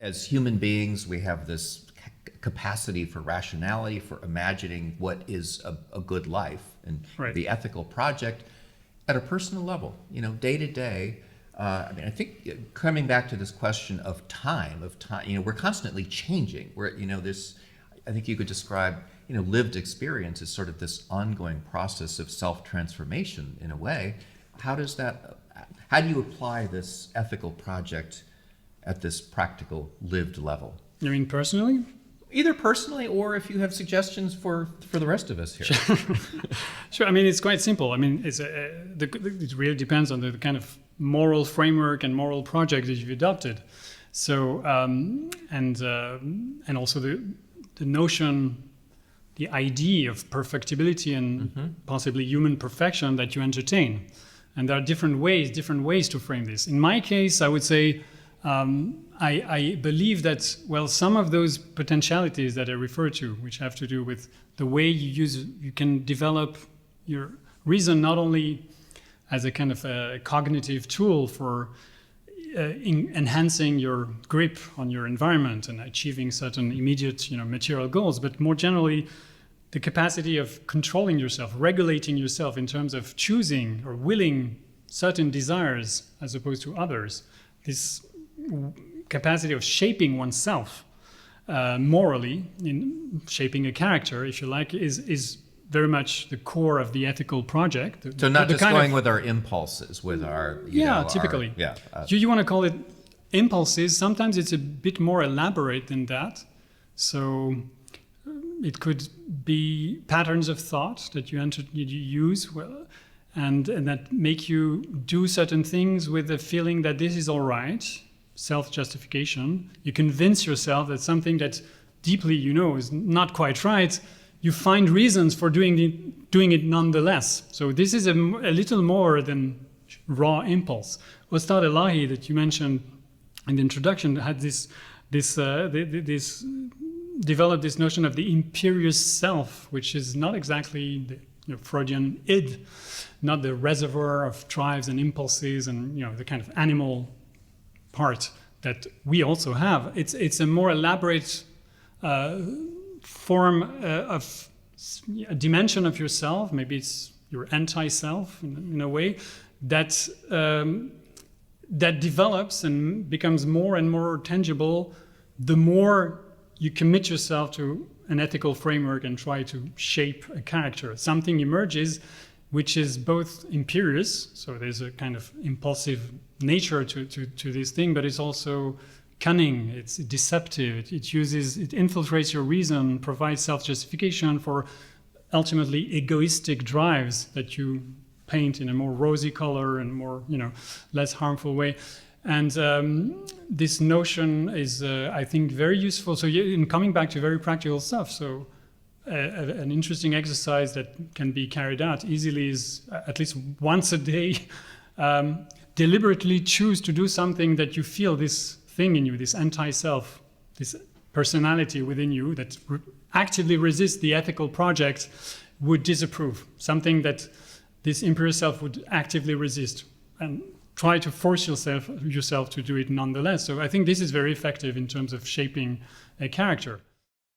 As human beings, we have this capacity for rationality, for imagining what is a good life, and Right. the ethical project at a personal level, day to day. I think coming back to this question of time, we're constantly changing. I think you could describe, lived experience as sort of this ongoing process of self-transformation in a way. How do you apply this ethical project at this practical lived level? You mean personally? Either personally, or if you have suggestions for the rest of us here. Sure. I mean, it's quite simple. I mean, it really depends on the kind of moral framework and moral project that you've adopted. So, and also the notion, the idea of perfectibility and possibly human perfection that you entertain. And there are different ways to frame this. In my case, I would say, I believe that, some of those potentialities that I refer to, which have to do with the way you can develop your reason not only as a kind of a cognitive tool for enhancing your grip on your environment and achieving certain immediate, material goals, but more generally, the capacity of controlling yourself, regulating yourself in terms of choosing or willing certain desires as opposed to others. This capacity of shaping oneself morally, in shaping a character, if you like, is very much the core of the ethical project. So not just going with our impulses, with our typically. Our, you want to call it impulses. Sometimes it's a bit more elaborate than that. So it could be patterns of thought that you use, and that make you do certain things with the feeling that this is all right. Self-justification. You convince yourself that something that deeply is not quite right. You find reasons for doing it nonetheless. So this is a little more than raw impulse. Ustad Elie, that you mentioned in the introduction, had this developed this notion of the imperious self, which is not exactly the Freudian id, not the reservoir of drives and impulses and the kind of animal part that we also have. It's a more elaborate form of a dimension of yourself. Maybe it's your anti-self in a way that develops and becomes more and more tangible the more you commit yourself to an ethical framework and try to shape a character. Something emerges which is both imperious, so there's a kind of impulsive nature to this thing, but it's also cunning, it's deceptive, it infiltrates your reason, provides self-justification for ultimately egoistic drives that you paint in a more rosy color and more, less harmful way. And this notion is, I think, very useful. So in coming back to very practical stuff, so an interesting exercise that can be carried out easily is at least once a day, deliberately choose to do something that you feel this thing in you, this anti-self, this personality within you that actively resists the ethical project would disapprove, something that this imperious self would actively resist, and try to force yourself to do it nonetheless. So I think this is very effective in terms of shaping a character.